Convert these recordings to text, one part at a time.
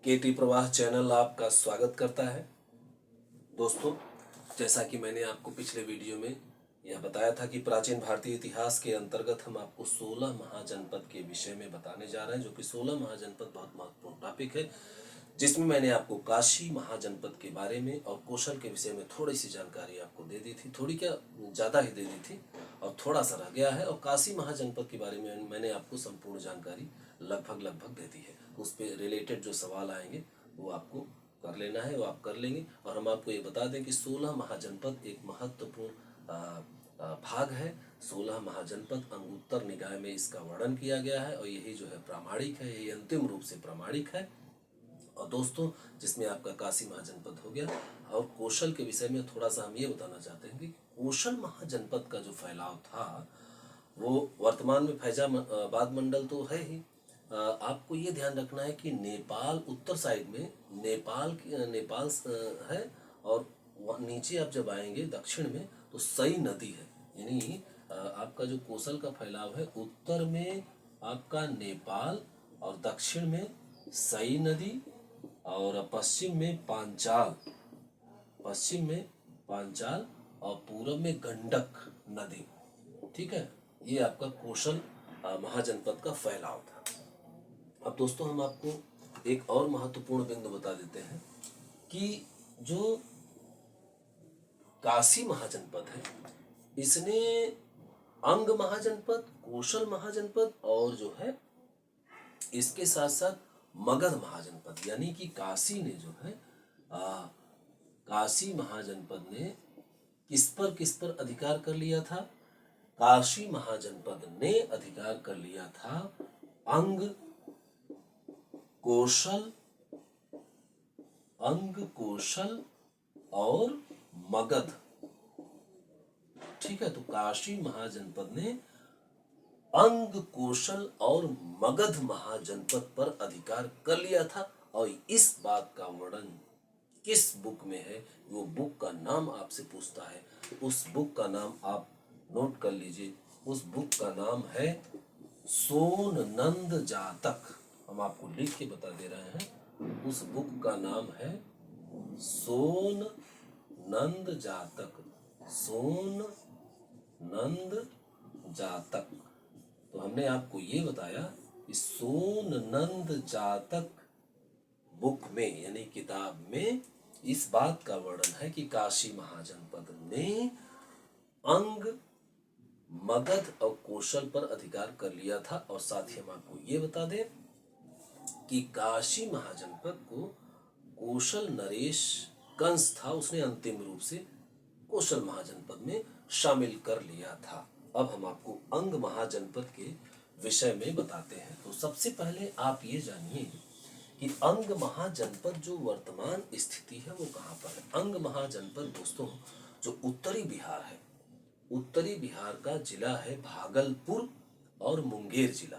केटी प्रवाह चैनल आपका स्वागत करता है। दोस्तों, जैसा कि मैंने आपको पिछले वीडियो में यह बताया था कि प्राचीन भारतीय इतिहास के अंतर्गत हम आपको 16 महाजनपद के विषय में बताने जा रहे हैं, जो कि 16 महाजनपद बहुत महत्वपूर्ण टॉपिक है, जिसमें मैंने आपको काशी महाजनपद के बारे में और कौशल के विषय में थोड़ी सी जानकारी आपको दे दी थी। थोड़ी क्या, ज़्यादा ही दे दी थी और थोड़ा सा रह गया है। और काशी महाजनपद के बारे में मैंने आपको संपूर्ण जानकारी लगभग दे दी है। उस पर रिलेटेड जो सवाल आएंगे वो आपको कर लेना है, वो आप कर लेंगे। और हम आपको ये बता दें कि 16 महाजनपद एक महत्वपूर्ण भाग है। 16 महाजनपद अंगुत्तर निकाय में इसका वर्णन किया गया है और यही जो है प्रामाणिक है, यही अंतिम रूप से प्रामाणिक है। और दोस्तों, जिसमें आपका काशी महाजनपद हो गया। और कौशल के विषय में थोड़ा सा हम ये बताना चाहते हैं कि कौशल महाजनपद का जो फैलाव था वो वर्तमान में फैजाबाद मंडल तो है ही। आपको ये ध्यान रखना है कि नेपाल उत्तर साइड में नेपाल है, और नीचे आप जब आएंगे दक्षिण में तो सई नदी है। यानी आपका जो कौशल का फैलाव है, उत्तर में आपका नेपाल और दक्षिण में सई नदी और पश्चिम में पांचाल और पूर्व में गंडक नदी। ठीक है, ये आपका कौशल महाजनपद का फैलाव था। अब दोस्तों, हम आपको एक और महत्वपूर्ण बिंदु बता देते हैं कि जो काशी महाजनपद है, इसने अंग महाजनपद, कौशल महाजनपद और जो है इसके साथ साथ मगध महाजनपद, यानी कि काशी ने जो है काशी महाजनपद ने किस पर अधिकार कर लिया था? काशी महाजनपद ने अधिकार कर लिया था अंग कौशल और मगध। ठीक है, तो काशी महाजनपद ने अंग कौशल और मगध महाजनपद पर अधिकार कर लिया था। और इस बात का वर्णन किस बुक में है, वो बुक का नाम आपसे पूछता है। उस बुक का नाम आप नोट कर लीजिए। उस बुक का नाम है सोन नंद जातक। हम आपको लिख के बता दे रहे हैं, उस बुक का नाम है सोन नंद जातक। सोन नंद जातक। तो हमने आपको ये बताया कि सोन नंद जातक बुक में, यानी किताब में, इस बात का वर्णन है कि काशी महाजनपद ने अंग, मगध और कौशल पर अधिकार कर लिया था। और साथ ही हम आपको ये बता दें कि काशी महाजनपद को कौशल नरेश कंस था, उसने अंतिम रूप से कौशल महाजनपद में शामिल कर लिया था। अब हम आपको अंग महाजनपद के विषय में बताते हैं। तो सबसे पहले आप ये जानिए कि अंग महाजनपद जो वर्तमान स्थिति है वो कहाँ पर है। अंग महाजनपद दोस्तों जो उत्तरी बिहार है, उत्तरी बिहार का जिला है भागलपुर और मुंगेर जिला।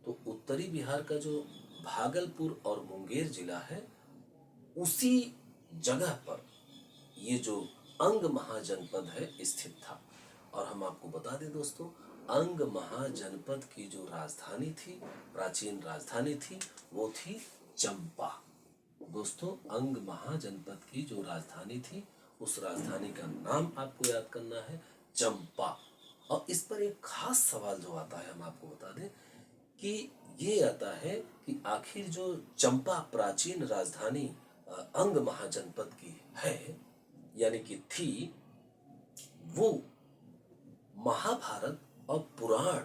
तो उत्तरी बिहार का जो भागलपुर और मुंगेर जिला है, उसी जगह पर ये जो अंग महाजनपद है स्थित था। और हम आपको बता दें दोस्तों, अंग महाजनपद की जो राजधानी थी, प्राचीन राजधानी थी, वो थी चंपा। दोस्तों, अंग महाजनपद की जो राजधानी थी, उस राजधानी का नाम आपको याद करना है चंपा। और इस पर एक खास सवाल जो आता है, हम आपको बता दें कि ये आता है कि आखिर जो चंपा प्राचीन राजधानी अंग महाजनपद की है, यानी कि थी, वो महाभारत और पुराण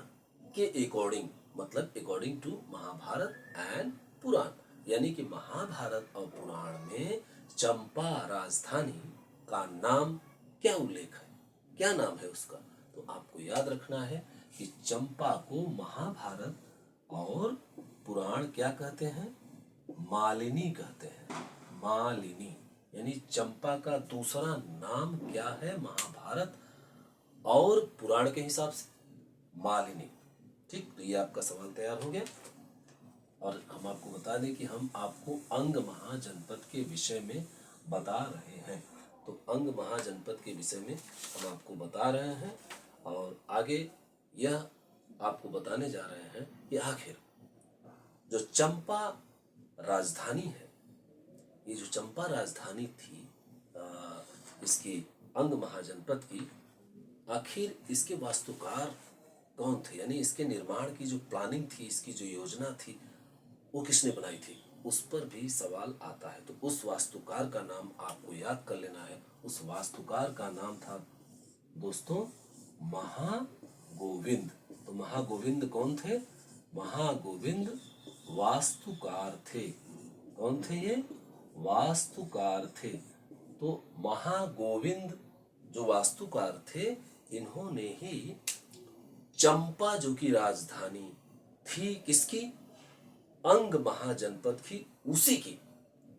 के अकॉर्डिंग, मतलब अकॉर्डिंग टू महाभारत एंड पुराण, यानी कि महाभारत और पुराण में चंपा राजधानी का नाम क्या उल्लेख है, क्या नाम है उसका? तो आपको याद रखना है कि चंपा को महाभारत और पुराण क्या कहते हैं? मालिनी कहते हैं। मालिनी, यानी चंपा का दूसरा नाम क्या है महाभारत और पुराण के हिसाब से? मालिनी। ठीक, तो ये आपका सवाल तैयार हो गया। और हम आपको बता दें कि हम आपको अंग महाजनपद के विषय में बता रहे हैं। तो अंग महाजनपद के विषय में हम आपको बता रहे हैं और आगे यह आपको बताने जा रहे हैं कि आखिर जो चंपा राजधानी है, ये जो चंपा राजधानी थी इसकी अंग महाजनपद की, आखिर इसके वास्तुकार कौन थे, यानी इसके निर्माण की जो प्लानिंग थी, इसकी जो योजना थी, वो किसने बनाई थी, उस पर भी सवाल आता है। तो उस वास्तुकार का नाम आपको याद कर लेना है। उस वास्तुकार का नाम था दोस्तों महागोविंद। तो महागोविंद कौन थे? महागोविंद वास्तुकार थे। कौन थे ये? वास्तुकार थे। तो महागोविंद जो वास्तुकार थे, इन्होंने ही चंपा जो की राजधानी थी, किसकी? अंग महाजनपद की, उसी की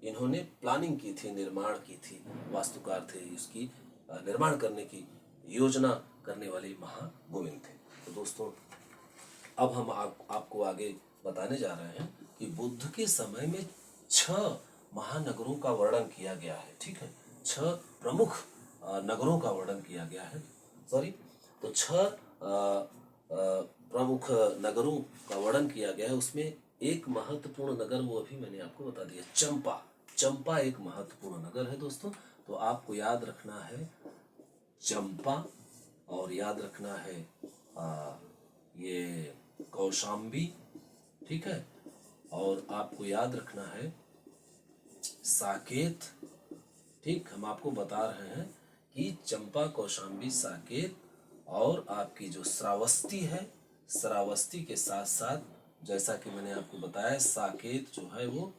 इन्होंने प्लानिंग की थी, निर्माण की थी। वास्तुकार थे, उसकी निर्माण करने की योजना करने वाले महागोविंद थे। तो दोस्तों अब हम आपको आगे बताने जा रहे हैं कि बुद्ध के समय में 6 महानगरों का वर्णन किया गया है। ठीक है, 6 प्रमुख नगरों का वर्णन किया गया है। सॉरी, तो 6 प्रमुख नगरों का वर्णन किया गया है। उसमें एक महत्वपूर्ण नगर, वो अभी मैंने आपको बता दिया, चंपा। चंपा एक महत्वपूर्ण नगर है दोस्तों। तो आपको याद रखना है चंपा, और याद रखना है ये कौशाम्बी। ठीक है, और आपको याद रखना है साकेत। ठीक, हम आपको बता रहे हैं कि चंपा, कौशाम्बी, साकेत, और आपकी जो श्रावस्ती है, श्रावस्ती के साथ साथ जैसा कि मैंने आपको बताया, साकेत जो है वो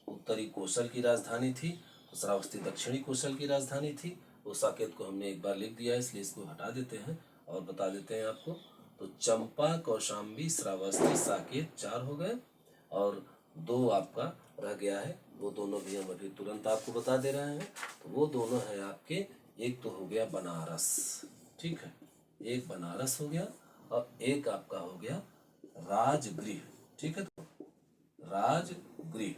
उत्तरी कौशल की राजधानी थी, तो श्रावस्ती दक्षिणी कौशल की राजधानी थी। वो साकेत को हमने एक बार लिख दिया है, इसलिए इसको हटा देते हैं और बता देते हैं आपको। तो चंपा, कौशाम्बी, श्रावस्ती, साकेत 4 हो गए, और 2 आपका रह गया है। वो दोनों भी हम अभी तुरंत आपको बता दे रहे हैं। तो वो दोनों है आपके, एक तो हो गया बनारस। ठीक है, एक बनारस हो गया, और एक आपका हो गया राजगृह। ठीक है, तो राजगृह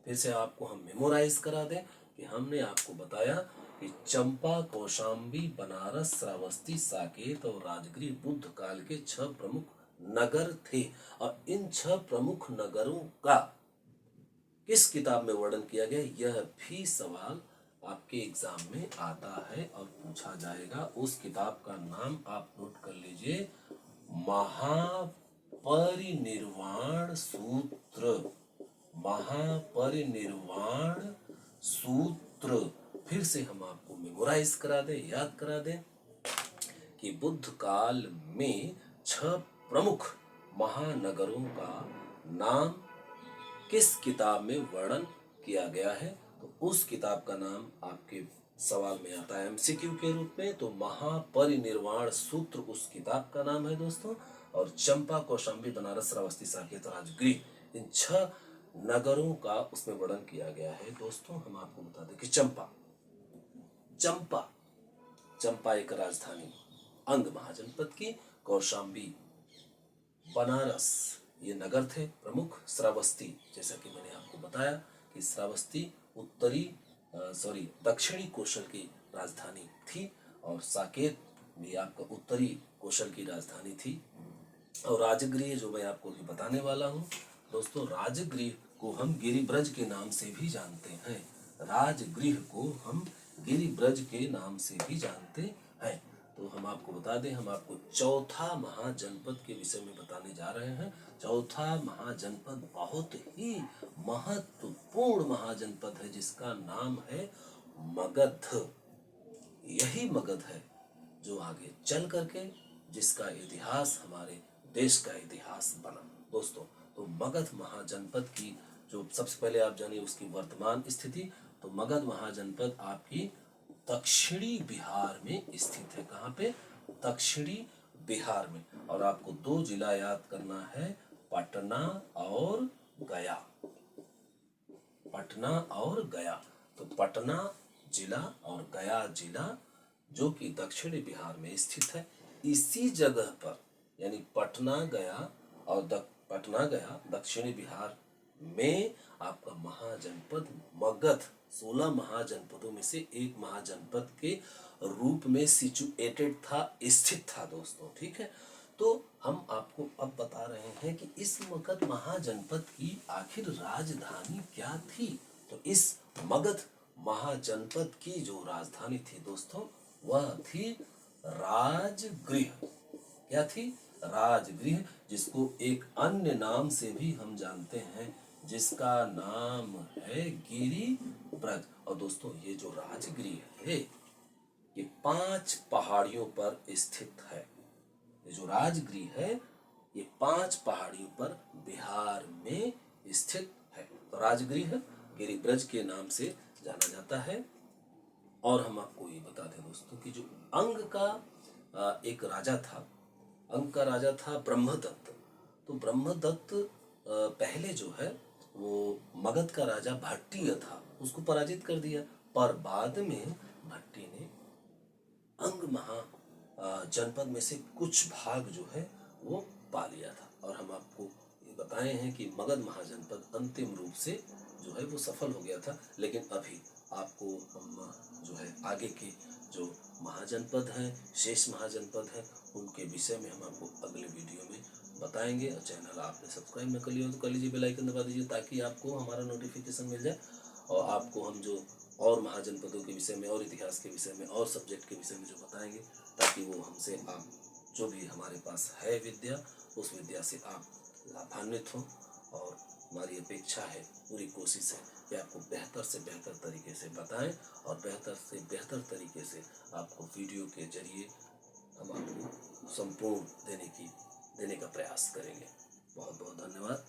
फिर से आपको हम मेमोराइज करा दें कि हमने आपको बताया कि चंपा, कौशाम्बी, बनारस, श्रावस्ती, साकेत और राजगृह बुद्ध काल के 6 प्रमुख नगर थे। और इन 6 प्रमुख नगरों का किस किताब में वर्णन किया गया, यह भी सवाल आपके एग्जाम में आता है और पूछा जाएगा। उस किताब का नाम आप नोट कर लीजिए, महापरिनिर्वाण सूत्र। महापरिनिर्वाण सूत्र। फिर से हम आपको मेमोराइज करा दें, याद करा दें कि बुद्ध काल में 6 प्रमुख महानगरों का नाम किस किताब में वर्णन किया गया है। तो उस किताब का नाम आपके सवाल में आता है एमसीक्यू के रूप में। तो महापरिनिर्वाण सूत्र उस किताब का नाम है दोस्तों। और चंपा, कौशाम्बी, बनारस, श्रावस्ती, साकेत, राजगृह, इन 6 नगरों का उसमें वर्णन किया गया है। दोस्तों हम आपको बता दें कि चंपा चंपा चंपा एक राजधानी अंग महाजनपद की, कौशाम्बी, बनारस ये नगर थे प्रमुख, श्रावस्ती जैसा कि मैंने आपको बताया कि श्रावस्ती दक्षिणी कौशल की राजधानी थी, और साकेत भी आपका उत्तरी कौशल की राजधानी थी। और राजगृह जो मैं आपको अभी बताने वाला हूँ दोस्तों, राजगृह को हम गिरिब्रज के नाम से भी जानते हैं। राजगृह को हम गिरिब्रज के नाम से भी जानते हैं। तो हम आपको बता दें, हम आपको चौथा महाजनपद के विषय में बताने जा रहे हैं। चौथा महाजनपद बहुत ही महत्वपूर्ण महाजनपद है, जिसका नाम है मगध। यही मगध है जो आगे चल करके जिसका इतिहास हमारे देश का इतिहास बना दोस्तों। तो मगध महाजनपद की जो सबसे पहले आप जानिए उसकी वर्तमान स्थिति। तो मगध महाजनपद आपकी दक्षिणी बिहार में स्थित है। कहाँ पे? दक्षिणी बिहार में। और आपको 2 जिला याद करना है, पटना और गया। पटना और गया। तो पटना जिला और गया जिला जो कि दक्षिणी बिहार में स्थित है, इसी जगह पर यानी पटना गया और पटना गया दक्षिणी बिहार में आपका महाजनपद मगध 16 महाजनपदों में से एक महाजनपद के रूप में सिचुएटेड था, स्थित था दोस्तों। ठीक है, तो हम आपको अब बता रहे हैं कि इस मगध महाजनपद की आखिर राजधानी क्या थी। तो इस मगध महाजनपद की जो राजधानी थी दोस्तों, वह थी राजगृह। क्या थी? राजगृह, जिसको एक अन्य नाम से भी हम जानते हैं, जिसका नाम है गिरिब्रज। और दोस्तों ये जो राजगृह है ये 5 पहाड़ियों पर स्थित है। ये जो राजगृह है ये 5 पहाड़ियों पर बिहार में स्थित है। तो राजगृह गिरिब्रज के नाम से जाना जाता है। और हम आपको ये बता दें दोस्तों कि जो अंग का एक राजा था, अंग का राजा था ब्रह्मदत्त। तो ब्रह्मदत्त पहले जो है वो मगध का राजा भट्टिय था, उसको पराजित कर दिया। पर बाद में भट्टी ने अंग महा जनपद में से कुछ भाग जो है वो पा लिया था। और हम आपको ये बताए हैं कि मगध महाजनपद अंतिम रूप से जो है वो सफल हो गया था। लेकिन अभी आपको हम जो है आगे के जो महाजनपद हैं, शेष महाजनपद हैं, उनके विषय में हम आपको अगले वीडियो में बताएंगे। और चैनल आपने सब्सक्राइब न कर लिया हो तो कर लीजिए, बेल आइकन दबा दीजिए ताकि आपको हमारा नोटिफिकेशन मिल जाए। और आपको हम जो और महाजनपदों के विषय में और इतिहास के विषय में और सब्जेक्ट के विषय में जो बताएंगे, ताकि वो हमसे आप जो भी हमारे पास है विद्या, उस विद्या से आप लाभान्वित हों। और हमारी अपेक्षा है, पूरी कोशिश है कि आपको बेहतर से बेहतर तरीके से बताएं और बेहतर से बेहतर तरीके से आपको वीडियो के जरिए हम आपको संपूर्ण देने का प्रयास करेंगे। बहुत बहुत धन्यवाद।